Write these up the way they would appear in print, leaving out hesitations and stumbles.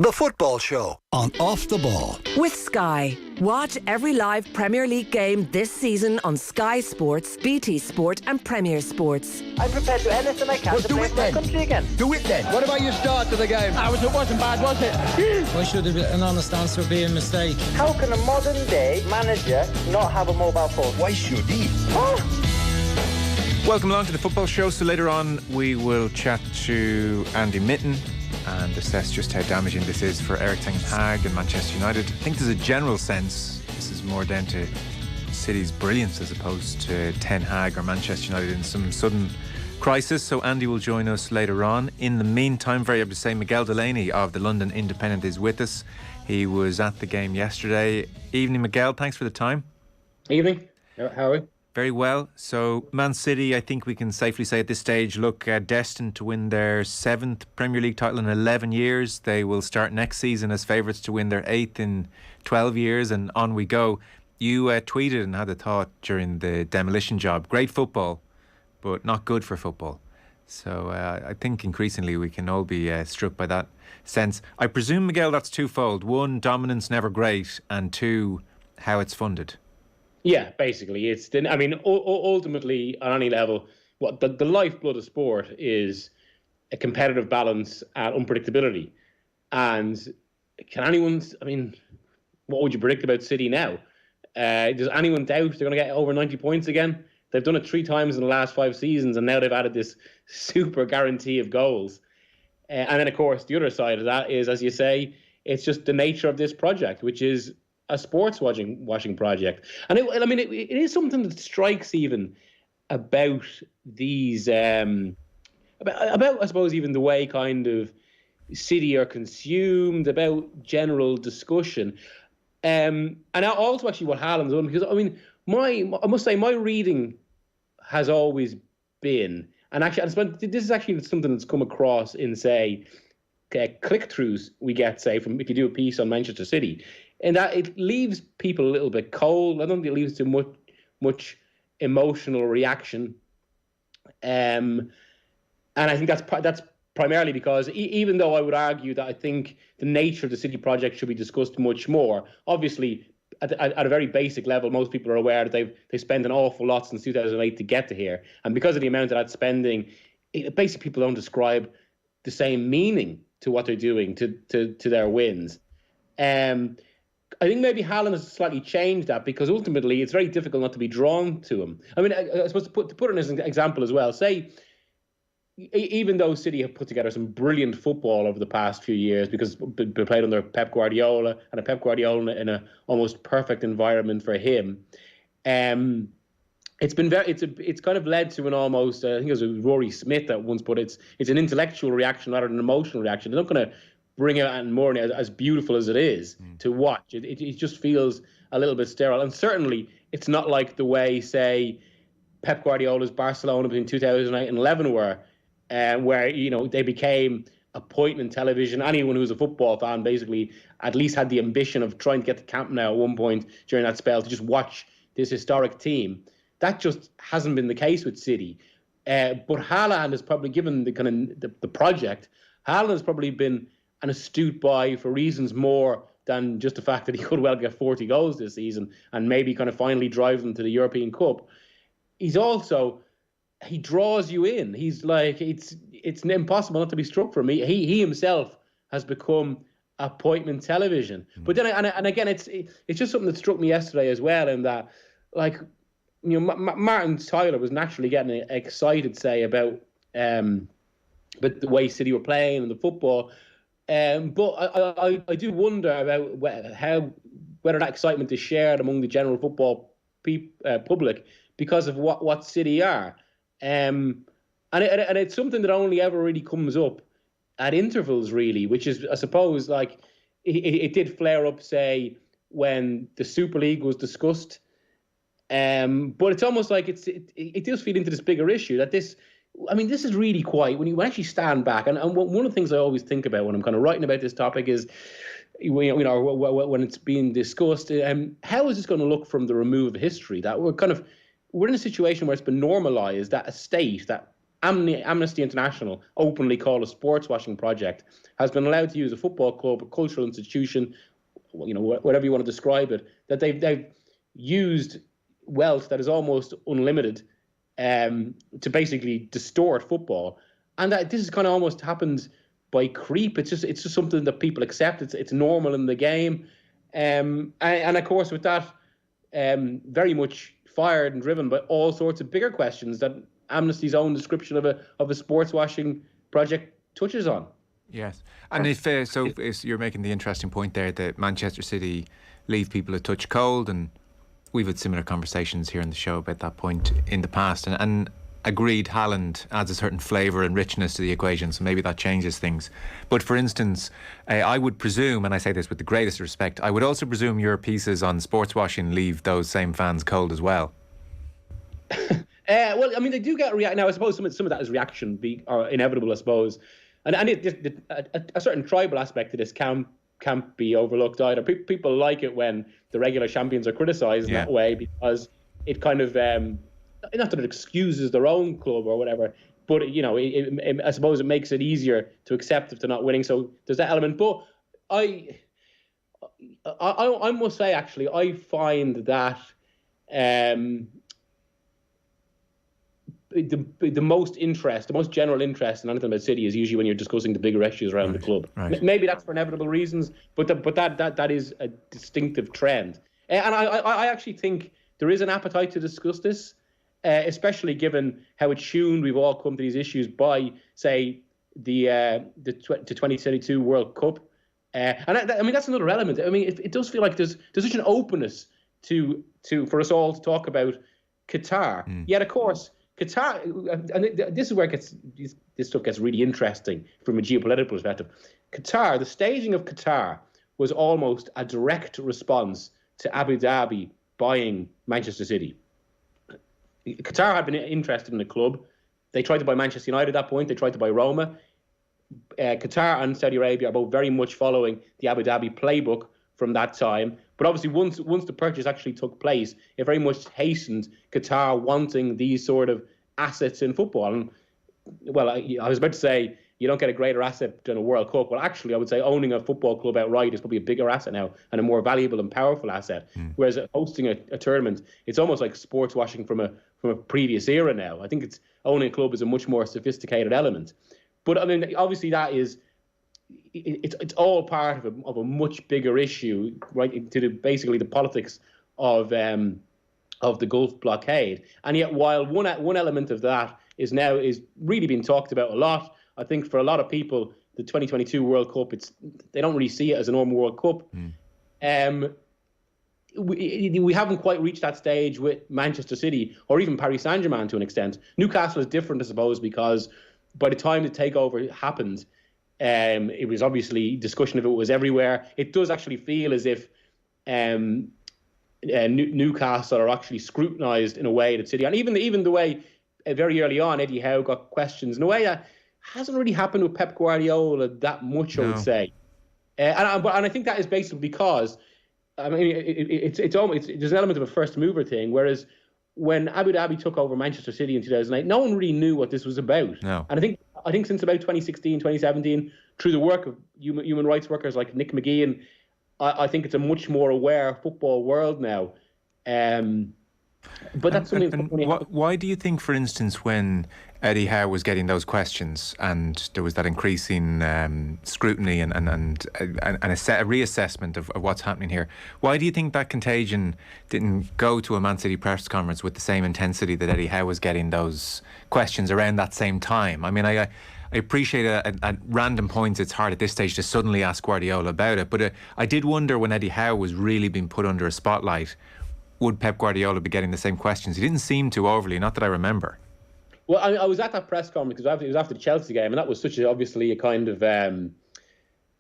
The Football Show on Off the Ball. With Sky. Watch every live Premier League game this season on Sky Sports, BT Sport and Premier Sports. I'm prepared to do anything I can to play for my country again. Do it then. What about your start to the game? It wasn't bad, was it? Why should an honest answer be a mistake? How can a modern day manager not have a mobile phone? Why should he? Welcome along to the Football Show. So later on we will chat to Andy Mitten and assess just how damaging this is for Eric Ten Hag and Manchester United. I think there's a general sense this is more down to City's brilliance as opposed to Ten Hag or Manchester United in some sudden crisis. So Andy will join us later on. In the meantime, very happy to say Miguel Delaney of the London Independent is with us. He was at the game yesterday. Evening, Miguel. Thanks for the time. Evening. How are we? Very well. So Man City, I think we can safely say at this stage, look destined to win their 7th Premier League title in 11 years. They will start next season as favourites to win their 8th in 12 years, and on we go. You tweeted and had a thought during the demolition job. Great football, but not good for football. So I think increasingly we can all be struck by that sense. I presume, Miguel, that's twofold. One, dominance never great, and two, how it's funded. Yeah, basically, ultimately on any level, what the lifeblood of sport is a competitive balance and unpredictability. And can anyone? What would you predict about City now? Does anyone doubt they're going to get over 90 points again? They've done it 3 times in the last 5 seasons, and now they've added this super guarantee of goals. And then, of course, the other side of that is, as you say, it's just the nature of this project, which is a sportswashing project. And it is something that strikes even about these, about I suppose, even the way kind of City are consumed, about general discussion. And also actually what Haaland's done, because I must say my reading has always been, and actually this is actually something that's come across in, say, click-throughs we get, say, from if you do a piece on Manchester City, and that it leaves people a little bit cold. I don't think it leaves too much emotional reaction, and I think that's primarily because even though I would argue that I think the nature of the City project should be discussed much more. Obviously, at a very basic level, most people are aware that they spent an awful lot since 2008 to get to here, and because of the amount of that spending, basically people don't describe the same meaning to what they're doing to their wins. I think maybe Haaland has slightly changed that, because ultimately it's very difficult not to be drawn to him. I suppose to put it as an example as well, say, even though City have put together some brilliant football over the past few years, because they played under Pep Guardiola, and a Pep Guardiola in a almost perfect environment for him, it's kind of led to an almost, I think it was Rory Smith that once put it's an intellectual reaction rather than an emotional reaction. They're not going to bring it out in morning as beautiful as it is to watch. It just feels a little bit sterile. And certainly it's not like the way, say, Pep Guardiola's Barcelona between 2008 and 11 were, where, they became appointment television. Anyone who was a football fan basically at least had the ambition of trying to get to Camp Nou at one point during that spell to just watch this historic team. That just hasn't been the case with City. But Haaland has probably, given the project, Haaland has probably been an astute buy for reasons more than just the fact that he could well get 40 goals this season and maybe kind of finally drive them to the European Cup. He draws you in. He's like, it's impossible not to be struck from me. He himself has become appointment television. But then, and again, it's just something that struck me yesterday as well, in that, like, Martin Tyler was naturally getting excited, say, about the way City were playing and the football. But I do wonder about whether that excitement is shared among the general football public because of what City are. And it's something that only ever really comes up at intervals, really, which is, I suppose, like, it did flare up, say, when the Super League was discussed. But it's almost like it does feed into this bigger issue that this is really quite, when you actually stand back, and one of the things I always think about when I'm kind of writing about this topic is, when it's being discussed, how is this going to look from the remove of history? That we're in a situation where it's been normalised that a state, that Amnesty International, openly called a sportswashing project, has been allowed to use a football club, a cultural institution, whatever you want to describe it, that they've used wealth that is almost unlimited to basically distort football, and that this has kind of almost happened by creep. It's just something that people accept. It's normal in the game, and of course with that, very much fired and driven by all sorts of bigger questions that Amnesty's own description of a sports washing project touches on. Yes, and if you're making the interesting point there that Manchester City leave people a touch cold, and we've had similar conversations here on the show about that point in the past, and agreed Haaland adds a certain flavour and richness to the equation, so maybe that changes things. But for instance, I would presume, and I say this with the greatest respect, I would also presume your pieces on sports washing leave those same fans cold as well. Well, I mean, they do get react now. I suppose some of that is reaction, or inevitable, I suppose, and a certain tribal aspect to this can't be overlooked either. People like it when the regular champions are criticised in that way, because it kind of not that it excuses their own club or whatever, but I suppose it makes it easier to accept if they're not winning. So there's that element. But I must say, actually, I find that the most general interest in anything about City is usually when you're discussing the bigger issues around the club. Right. Maybe that's for inevitable reasons, but that is a distinctive trend. And I actually think there is an appetite to discuss this, especially given how attuned we've all come to these issues by, say, the 2022 World Cup. And I mean, that's another element. I mean, it does feel like there's such an openness to for us all to talk about Qatar. Yet, of course, Qatar, and this is where this stuff gets really interesting from a geopolitical perspective. Qatar, the staging of Qatar was almost a direct response to Abu Dhabi buying Manchester City. Qatar had been interested in the club. They tried to buy Manchester United at that point. They tried to buy Roma. Qatar and Saudi Arabia are both very much following the Abu Dhabi playbook from that time. But obviously, once the purchase actually took place, it very much hastened Qatar wanting these sort of assets in football. And, well, I was about to say you don't get a greater asset than a World Cup. Well, actually, I would say owning a football club outright is probably a bigger asset now and a more valuable and powerful asset. Whereas hosting a tournament, it's almost like sports washing from a previous era now. I think it's owning a club is a much more sophisticated element. But I mean, obviously, that is. It's all part of a much bigger issue, right? To basically the politics of the Gulf blockade, and yet while one element of that is really being talked about a lot, I think for a lot of people, the 2022 World Cup, they don't really see it as a normal World Cup. We haven't quite reached that stage with Manchester City or even Paris Saint-Germain to an extent. Newcastle is different, I suppose, because by the time the takeover happened, it was obviously discussion of it was everywhere. It does actually feel as if Newcastle are actually scrutinised in a way that City, and even the way very early on Eddie Howe got questions in a way that hasn't really happened with Pep Guardiola that much, I would say. And I think that is basically because I mean it's almost there's an element of a first mover thing, whereas when Abu Dhabi took over Manchester City in 2008, no one really knew what this was about. No. And I think since about 2016, 2017, through the work of human rights workers like Nick McGeehan, I think it's a much more aware football world now. But that's something. Why do you think, for instance, when Eddie Howe was getting those questions and there was that increasing scrutiny and a reassessment of what's happening here, why do you think that contagion didn't go to a Man City press conference with the same intensity that Eddie Howe was getting those questions around that same time? I mean, I appreciate at random points it's hard at this stage to suddenly ask Guardiola about it, but I did wonder when Eddie Howe was really being put under a spotlight, would Pep Guardiola be getting the same questions? He didn't seem to overly, not that I remember. Well, I was at that press conference because it was after the Chelsea game, and that was obviously a kind of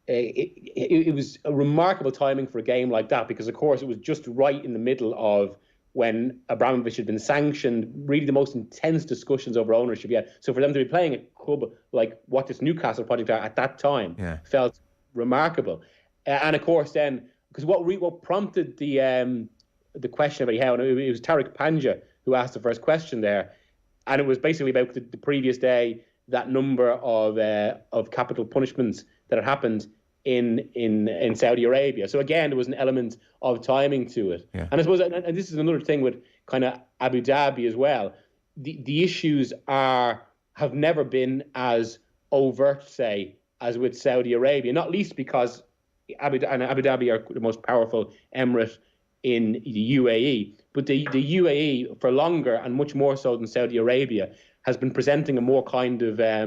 it was a remarkable timing for a game like that, because of course it was just right in the middle of when Abramovich had been sanctioned, really the most intense discussions over ownership yet. So for them to be playing a club like what this Newcastle project are at that time felt remarkable. And of course then, because what prompted the question about how, and it was Tariq Panja who asked the first question there, and it was basically about the previous day, that number of capital punishments that had happened in Saudi Arabia. So again, there was an element of timing to it. Yeah. And I suppose, and this is another thing with kind of Abu Dhabi as well. The issues have never been as overt, say, as with Saudi Arabia, not least because Abu Dhabi are the most powerful emirate in the UAE. But the UAE, for longer and much more so than Saudi Arabia, has been presenting a more kind of a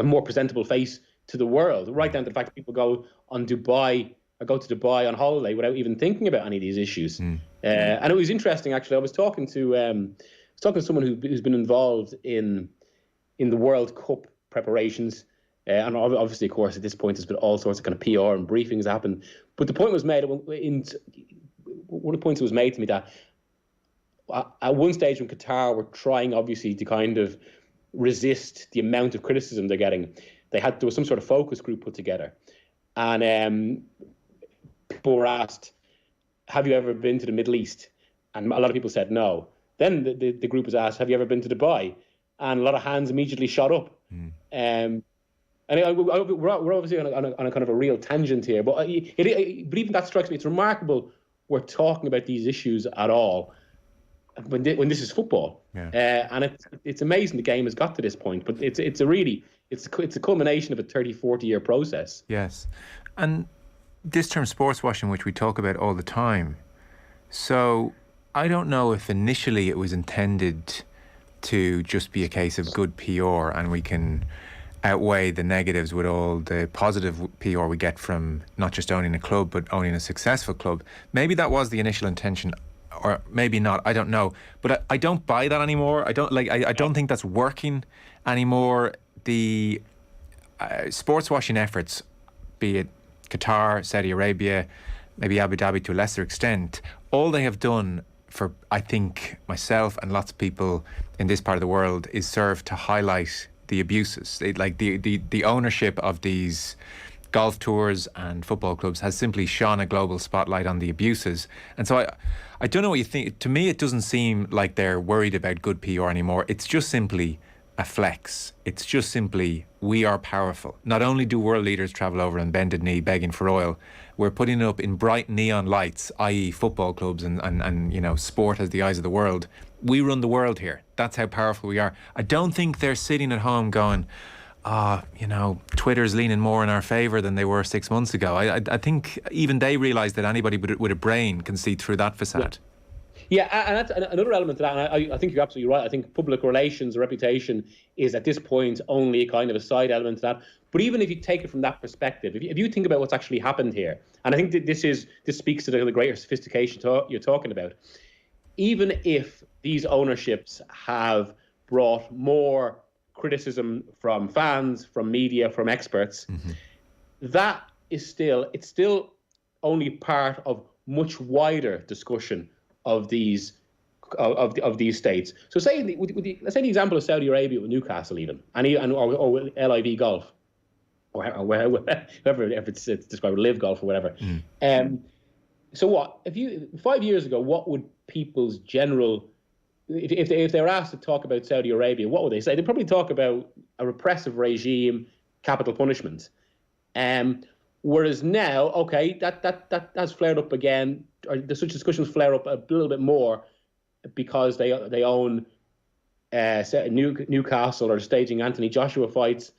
more presentable face to the world, right down to the fact that people go to Dubai on holiday without even thinking about any of these issues. And it was interesting, actually. I was talking to someone who's been involved in the World Cup preparations. And obviously, of course, at this point, there's been all sorts of kind of PR and briefings happen. But the point was made, one of the points that was made to me, that at one stage when Qatar were trying, obviously, to kind of resist the amount of criticism they're getting, there was some sort of focus group put together. And people were asked, have you ever been to the Middle East? And a lot of people said no. Then the group was asked, have you ever been to Dubai? And a lot of hands immediately shot up. And we're obviously on a kind of a real tangent here, but even that strikes me. It's remarkable we're talking about these issues at all when this is football. Yeah. And it's amazing the game has got to this point, but it's a culmination of a 30-40 year process. Yes, and this term sportswashing, which we talk about all the time. So I don't know if initially it was intended to just be a case of good PR, and we can outweigh the negatives with all the positive PR we get from not just owning a club, but owning a successful club. Maybe that was the initial intention, or maybe not. I don't know, but I don't buy that anymore. I don't think that's working anymore. The sports washing efforts, be it Qatar, Saudi Arabia, maybe Abu Dhabi to a lesser extent, all they have done for, I think, myself and lots of people in this part of the world is serve to highlight the abuses. The ownership of these golf tours and football clubs has simply shone a global spotlight on the abuses. And so I don't know what you think. To me, it doesn't seem like they're worried about good PR anymore. It's just simply a flex. It's just simply, we are powerful. Not only do world leaders travel over on bended knee begging for oil, we're putting it up in bright neon lights, i.e. football clubs and you know, sport as the eyes of the world. We run the world here. That's how powerful we are. I don't think they're sitting at home going, you know, Twitter's leaning more in our favour than they were 6 months ago. I think even they realise that anybody with a brain can see through that facade. Yeah, and that's another element to that. And I think you're absolutely right. I think public relations, reputation is at this point only a kind of a side element to that. But even if you take it from that perspective, if you think about what's actually happened here, and I think that this speaks to the greater sophistication you're talking about. Even if these ownerships have brought more criticism from fans, from media, from experts, that is still only part of much wider discussion of these states. So let's say the example of Saudi Arabia with Newcastle, even, or with LIV Golf, or whoever it's described, Live Golf or whatever. So what? 5 years ago, what would people's general, if they were asked to talk about Saudi Arabia, what would they say? They'd probably talk about a repressive regime, capital punishment. Whereas now, okay, that has flared up again, or such discussions flare up a little bit more because they own Newcastle or staging Anthony Joshua fights.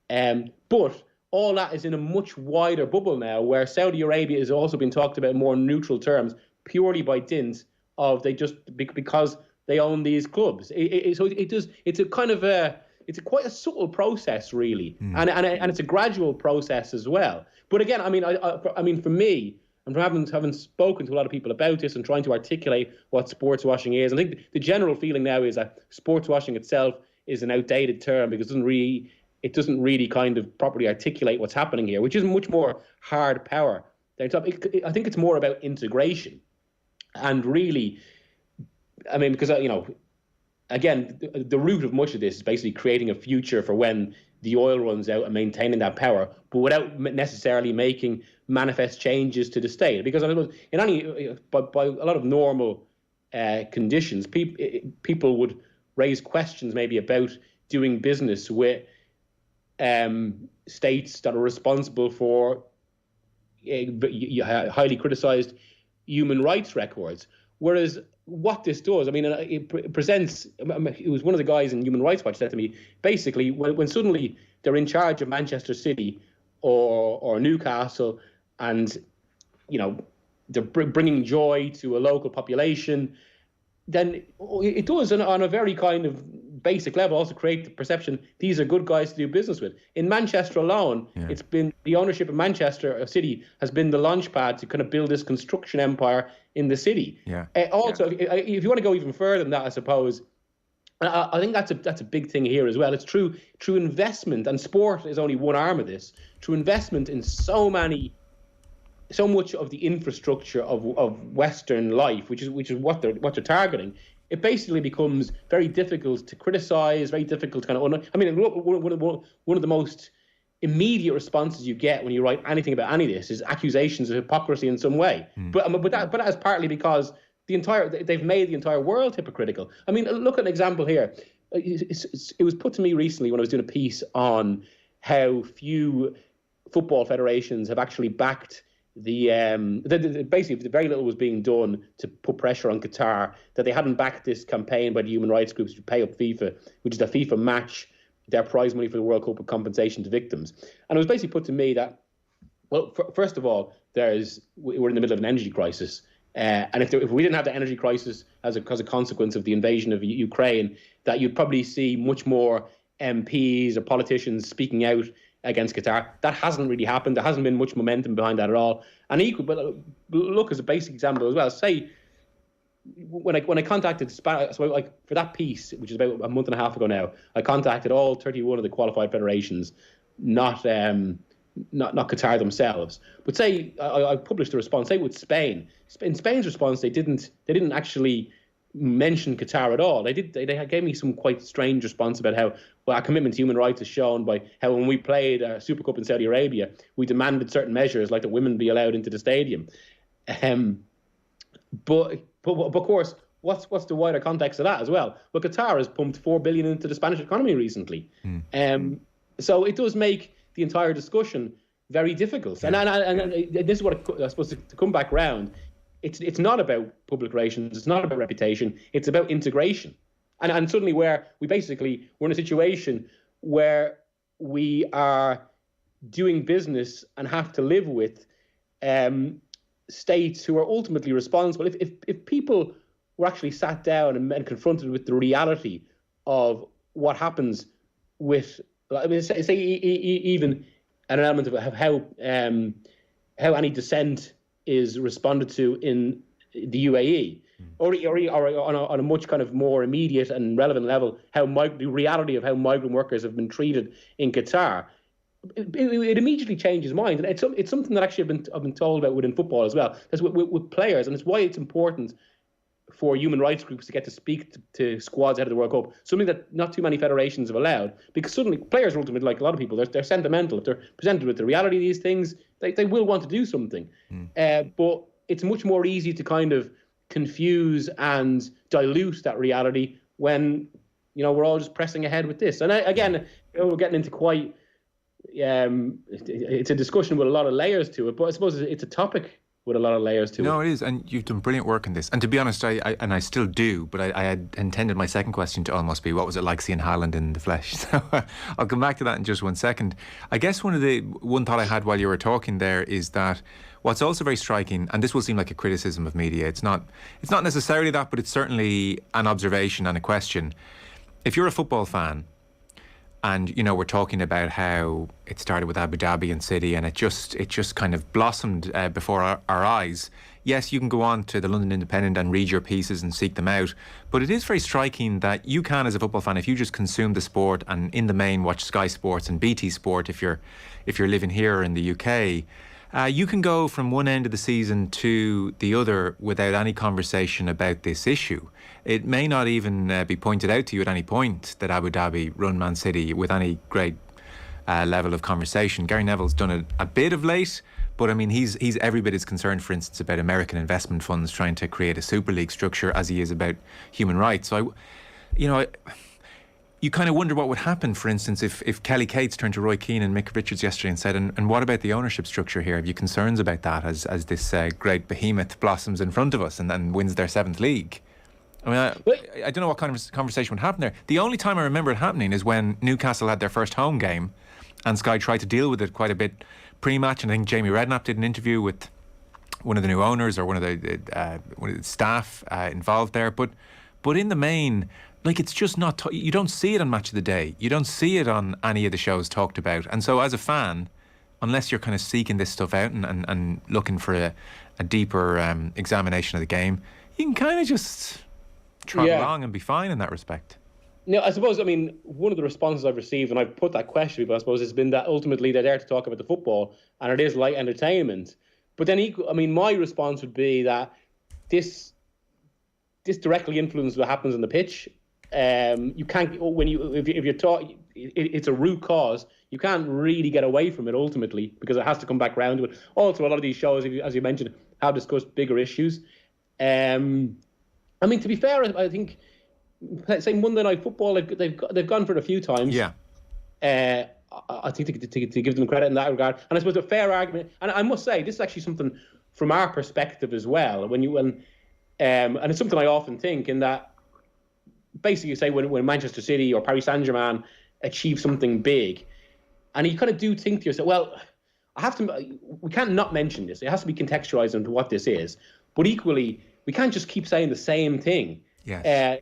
But all that is in a much wider bubble now, where Saudi Arabia is also being talked about in more neutral terms, purely by dint of because they own these clubs. It's a kind of it's quite a subtle process, really, and it's a gradual process as well. But again, I mean, for me, and from having spoken to a lot of people about this and trying to articulate what sports washing is, I think the general feeling now is that sports washing itself is an outdated term because it doesn't really kind of properly articulate what's happening here, which is much more hard power. I think it's more about integration, and really, I mean, because again, the root of much of this is basically creating a future for when the oil runs out and maintaining that power, but without necessarily making manifest changes to the state. Because I mean, by a lot of normal conditions, people would raise questions maybe about doing business with states that are responsible for highly criticised human rights records. Whereas what this does, I mean, it presents, it was one of the guys in Human Rights Watch said to me, basically, when suddenly they're in charge of Manchester City or Newcastle, and, you know, they're bringing joy to a local population, then it does, on a very kind of basic level, also create the perception these are good guys to do business with. In Manchester alone, it's been the ownership of Manchester City has been the launch pad to kind of build this construction empire in the city. If you want to go even further than that, I suppose, I think that's a big thing here as well. It's true investment, and sport is only one arm of this. True investment in so much of the infrastructure of Western life, which is what they're targeting. It basically becomes very difficult to criticize, very difficult to kind of. I mean, one of the most immediate responses you get when you write anything about any of this is accusations of hypocrisy in some way. But that is partly because they've made the entire world hypocritical. I mean, look at an example here. It was put to me recently when I was doing a piece on how few football federations have actually backed basically very little was being done to put pressure on Qatar, that they hadn't backed this campaign by the human rights groups to pay up FIFA, which is the FIFA match their prize money for the World Cup with compensation to victims. And it was basically put to me that, well, first of all, we're in the middle of an energy crisis. And if we didn't have the energy crisis as a consequence of the invasion of Ukraine, that you'd probably see much more MPs or politicians speaking out against Qatar. That hasn't really happened. There hasn't been much momentum behind that at all. And but look, as a basic example as well, say when I contacted for that piece, which is about a month and a half ago now, I contacted all 31 of the qualified federations, not Qatar themselves. But say I published a response. Say with Spain. In Spain's response, they didn't actually mention Qatar at all. They gave me some quite strange response about how our commitment to human rights is shown by how when we played a Super Cup in Saudi Arabia, we demanded certain measures like that women be allowed into the stadium. But of course, what's the wider context of that as well? Well, Qatar has pumped $4 billion into the Spanish economy recently. So it does make the entire discussion very difficult. And this is what I suppose to come back round. It's not about public relations. It's not about reputation. It's about integration. And suddenly we're in a situation where we are doing business and have to live with states who are ultimately responsible. If people were actually sat down and confronted with the reality of what happens with, I mean, say even an element of how any dissent is responded to in the UAE, or on a much kind of more immediate and relevant level, the reality of how migrant workers have been treated in Qatar, it immediately changes mind. And it's something that actually I've been told about within football as well. That's with players, and it's why it's important for human rights groups to get to speak to squads ahead of the World Cup, something that not too many federations have allowed, because suddenly players are ultimately, like a lot of people, they're sentimental. If they're presented with the reality of these things, they will want to do something. But it's much more easy to kind of confuse and dilute that reality when, we're all just pressing ahead with this. And again, we're getting into quite, it's a discussion with a lot of layers to it, but I suppose it's a topic with a lot of layers to it. No, it is, and you've done brilliant work in this. And to be honest, I still do, but I had intended my second question to almost be, what was it like seeing Haaland in the flesh? So I'll come back to that in just 1 second. I guess one thought I had while you were talking there is that what's also very striking, and this will seem like a criticism of media, it's not necessarily that, but it's certainly an observation and a question. If you're a football fan, and, we're talking about how it started with Abu Dhabi and City, and it just kind of blossomed before our eyes. Yes, you can go on to the London Independent and read your pieces and seek them out, but it is very striking that you can, as a football fan, if you just consume the sport and in the main watch Sky Sports and BT Sport, if you're living here in the UK, you can go from one end of the season to the other without any conversation about this issue. It may not even be pointed out to you at any point that Abu Dhabi run Man City with any great level of conversation. Gary Neville's done it a bit of late, But I mean, he's every bit as concerned, for instance, about American investment funds trying to create a Super League structure as he is about human rights. So, you kind of wonder what would happen, for instance, if Kelly Cates turned to Roy Keane and Mick Richards yesterday and said, and what about the ownership structure here? Have you concerns about that as this great behemoth blossoms in front of us and wins their 7th league? I mean, I don't know what kind of conversation would happen there. The only time I remember it happening is when Newcastle had their first home game and Sky tried to deal with it quite a bit pre-match, and I think Jamie Redknapp did an interview with one of the new owners or one of the staff involved there. But in the main, like, it's just not... you don't see it on Match of the Day. You don't see it on any of the shows talked about. And so as a fan, unless you're kind of seeking this stuff out and looking for a deeper examination of the game, you can kind of just trot along and be fine in that respect. No, I suppose, I mean, one of the responses I've received, and I've put that question to people, I suppose, has been that ultimately they're there to talk about the football, and it is light entertainment. But then, my response would be that this directly influences what happens on the pitch. You can't, if you're taught, it's a root cause, you can't really get away from it ultimately, because it has to come back round to it. Also, a lot of these shows, as you mentioned, have discussed bigger issues. I mean, to be fair, I think... say Monday Night Football, they've gone for it a few times. Yeah. I think to give them credit in that regard, and I suppose a fair argument. And I must say, this is actually something from our perspective as well. And it's something I often think, in that basically, you say when Manchester City or Paris Saint-Germain achieve something big, and you kind of do think to yourself, well, we can't not mention this. It has to be contextualized into what this is. But equally, we can't just keep saying the same thing. Yes. I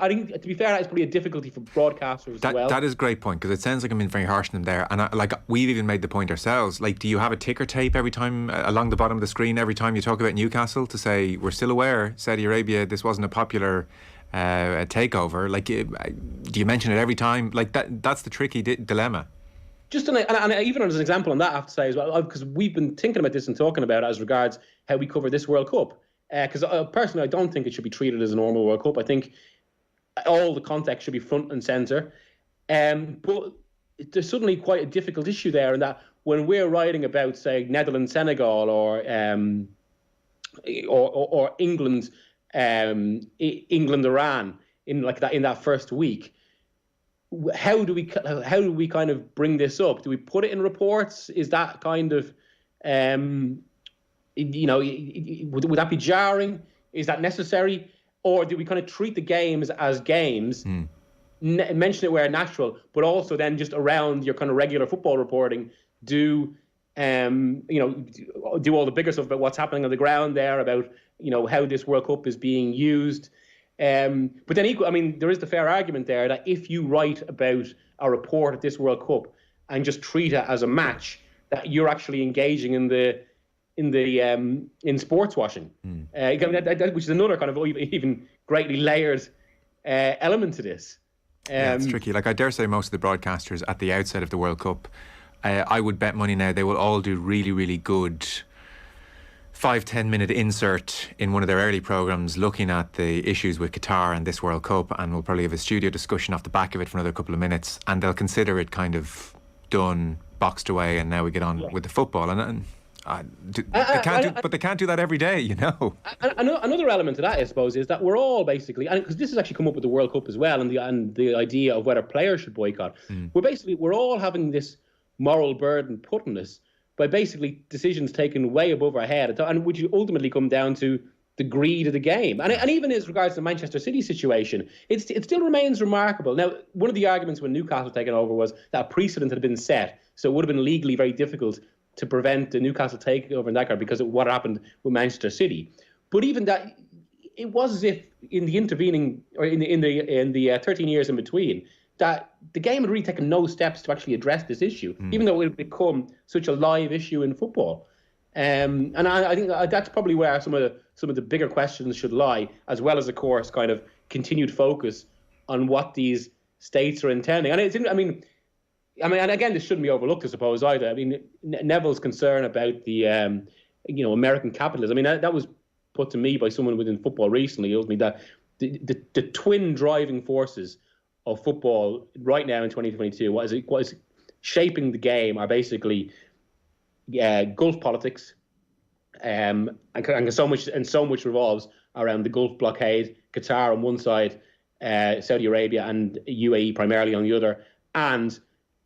think to be fair, that's probably a difficulty for broadcasters as well. That is a great point, because it sounds like I'm being very harsh on them there. And we've even made the point ourselves. Like, do you have a ticker tape every time along the bottom of the screen every time you talk about Newcastle to say, we're still aware, Saudi Arabia, this wasn't a popular takeover? Like, do you mention it every time? Like, that's the tricky dilemma. Just and even as an example on that, I have to say as well, because we've been thinking about this and talking about it as regards how we cover this World Cup. Because personally, I don't think it should be treated as a normal World Cup. I think all the context should be front and centre. But there's suddenly quite a difficult issue there, in that when we're writing about, say, Netherlands, Senegal, or England, England, Iran, in that first week, how do we kind of bring this up? Do we put it in reports? Is that kind of would that be jarring? Is that necessary? Or do we kind of treat the games as games, mention it where natural, but also then just around your kind of regular football reporting, do all the bigger stuff about what's happening on the ground there, about, how this World Cup is being used. But then there is the fair argument there that if you write about a report at this World Cup and just treat it as a match, that you're actually engaging in sports washing, which is another kind of even greatly layered element to this. It's tricky. Like, I dare say most of the broadcasters at the outset of the World Cup, I would bet money now they will all do really, really good 5-10 minute insert in one of their early programmes looking at the issues with Qatar and this World Cup, and we'll probably have a studio discussion off the back of it for another couple of minutes, and they'll consider it kind of done, boxed away, and now we get on with the football. But they can't do that every day, Another element to that, I suppose, is that we're all basically, and because this has actually come up with the World Cup as well, and the idea of whether players should boycott. We're all having this moral burden put on us by basically decisions taken way above our head, and which ultimately come down to the greed of the game. And even as regards to the Manchester City situation, it still remains remarkable. Now, one of the arguments when Newcastle taken over was that a precedent had been set, so it would have been legally very difficult to prevent the Newcastle takeover in that regard because of what happened with Manchester City. But even that, it was as if in the intervening, or in the 13 years in between, that the game had really taken no steps to actually address this issue, even though it had become such a live issue in football. And I think that's probably where some of the bigger questions should lie, as well as, of course, kind of continued focus on what these states are intending. And and again, this shouldn't be overlooked, I suppose, either. I mean, Neville's concern about the, American capitalism. I mean, that was put to me by someone within football recently. Ultimately, that the twin driving forces of football right now in 2022, what is shaping the game, are basically Gulf politics, and so much revolves around the Gulf blockade, Qatar on one side, Saudi Arabia and UAE primarily on the other, and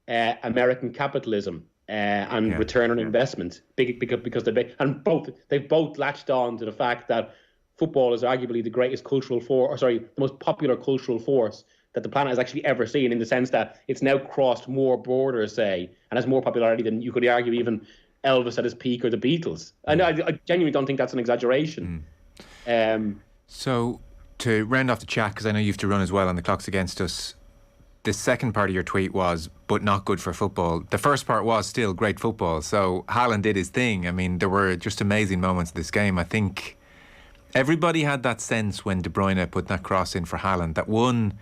American capitalism and return on investment, because they've both latched on to the fact that football is arguably the greatest the most popular cultural force that the planet has actually ever seen, in the sense that it's now crossed more borders, say, and has more popularity than you could argue even Elvis at his peak or the Beatles. And I genuinely don't think that's an exaggeration. So, to round off the chat, because I know you have to run as well and the clock's against us, the second part of your tweet was, but not good for football. The first part was still great football. So Haaland did his thing. I mean, there were just amazing moments of this game. I think everybody had that sense when De Bruyne put that cross in for Haaland, that one,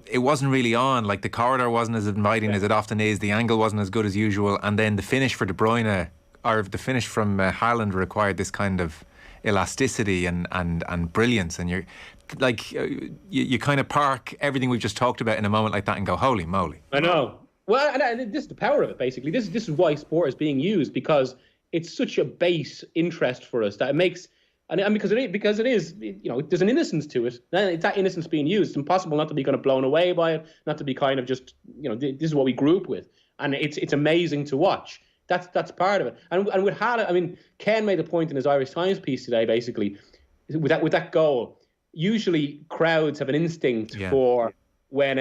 it wasn't really on. Like, the corridor wasn't as inviting as it often is. The angle wasn't as good as usual. And then the finish for De Bruyne, or the finish from Haaland, required this kind of elasticity and brilliance. And you're like, you kind of park everything we've just talked about in a moment like that and go, holy moly. I know. Well, and this is the power of it, basically. This is why sport is being used, because it's such a base interest for us that it makes, and because it is, there's an innocence to it. It's that innocence being used. It's impossible not to be kind of blown away by it, not to be kind of just, this is what we grew up with. And it's amazing to watch. That's part of it. And with Haaland, I mean, Ken made a point in his Irish Times piece today, basically, with that goal. Usually crowds have an instinct for when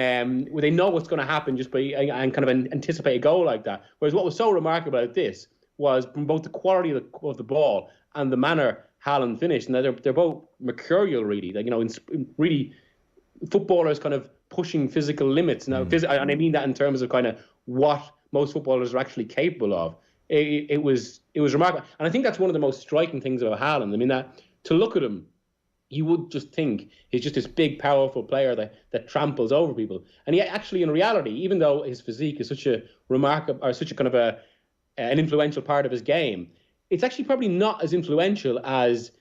they know what's going to happen just by and kind of anticipate a goal like that. Whereas what was so remarkable about this was from both the quality of the ball and the manner Haaland finished, and they're both mercurial, really. Like, really footballers kind of pushing physical limits. Now, and I mean that in terms of kind of what most footballers are actually capable of. It was remarkable, and I think that's one of the most striking things about Haaland. I mean, that to look at him, you would just think he's just this big, powerful player that tramples over people. And he actually, in reality, even though his physique is such a remarkable, or such a kind of an influential part of his game, it's actually probably not as influential as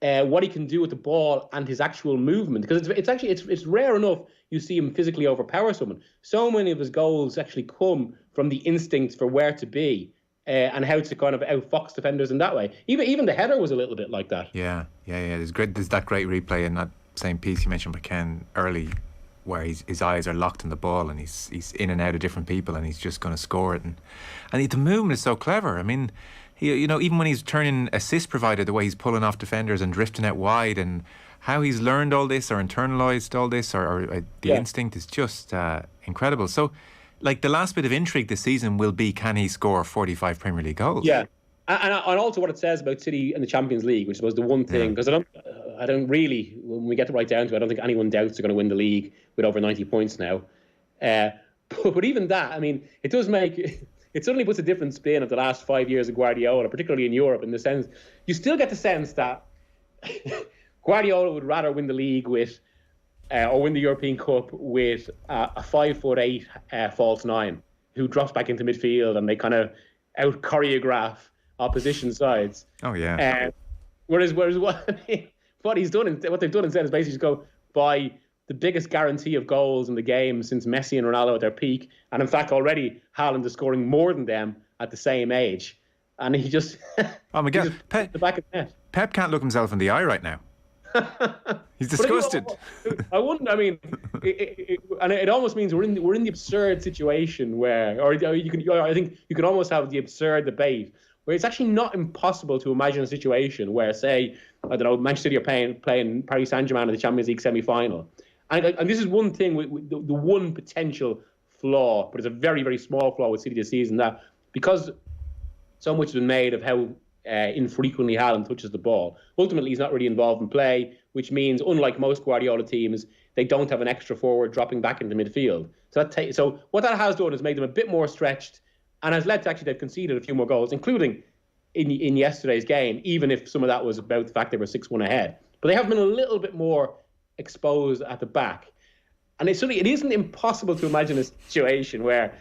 what he can do with the ball and his actual movement. Because it's rare enough you see him physically overpower someone. So many of his goals actually come from the instincts for where to be. And how to kind of outfox defenders in that way. Even the header was a little bit like that. Yeah. There's that great replay in that same piece you mentioned by Ken early, where his eyes are locked on the ball and he's in and out of different people and he's just going to score it. And the movement is so clever. I mean, even when he's turning assist provider, the way he's pulling off defenders and drifting out wide, and how he's learned all this or internalized all this, or the instinct is just incredible. So, like, the last bit of intrigue this season will be, can he score 45 Premier League goals? Yeah, and also what it says about City and the Champions League, which was the one thing, because I don't really, when we get right down to it, I don't think anyone doubts they're going to win the league with over 90 points now. But even that, I mean, it suddenly puts a different spin of the last 5 years of Guardiola, particularly in Europe, in the sense, you still get the sense that Guardiola would rather win the league with or win the European Cup with a 5'8" false nine who drops back into midfield and they kind of out choreograph opposition sides. Oh yeah. Whereas what he's done, what they've done instead is basically just go buy the biggest guarantee of goals in the game since Messi and Ronaldo at their peak, and in fact already Haaland is scoring more than them at the same age, and he just Miguel, the back of the net. Pep can't look himself in the eye right now. He's disgusted. I wouldn't. I mean, it almost means we're in the absurd situation where, or I think you can almost have the absurd debate where it's actually not impossible to imagine a situation where, say, I don't know, Manchester City are playing Paris Saint-Germain in the Champions League semi-final, and this is one thing with the one potential flaw, but it's a very, very small flaw with City this season, that because so much has been made of how infrequently Haaland touches the ball. Ultimately, he's not really involved in play, which means, unlike most Guardiola teams, they don't have an extra forward dropping back into midfield. So what that has done is made them a bit more stretched, and has led to actually they've conceded a few more goals, including in yesterday's game, even if some of that was about the fact they were 6-1 ahead. But they have been a little bit more exposed at the back. And it isn't impossible to imagine a situation where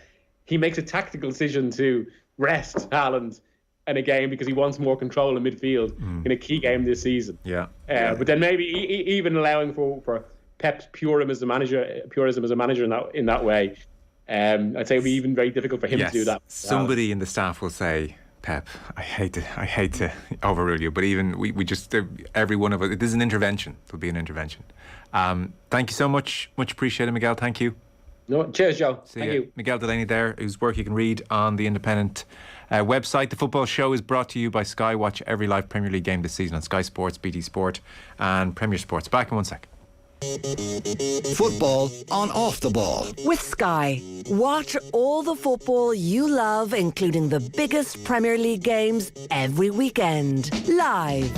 he makes a tactical decision to rest Haaland in a game because he wants more control in midfield in a key game this season. But then maybe even allowing for Pep's purism as a manager in that way, I'd say it'd be even very difficult for him to do that. Somebody in the staff will say, Pep, I hate to overrule you, but even we just, every one of us, this is an intervention. It'll be an intervention. Thank you so much. Much appreciated, Miguel. Thank you. No, cheers, Joe. Thank you. Miguel Delaney there, whose work you can read on the Independent website. The Football Show is brought to you by Sky. Watch every live Premier League game this season on Sky Sports, BT Sport and Premier Sports. Back in 1 sec. Football on Off the Ball. With Sky. Watch all the football you love, including the biggest Premier League games every weekend. Live.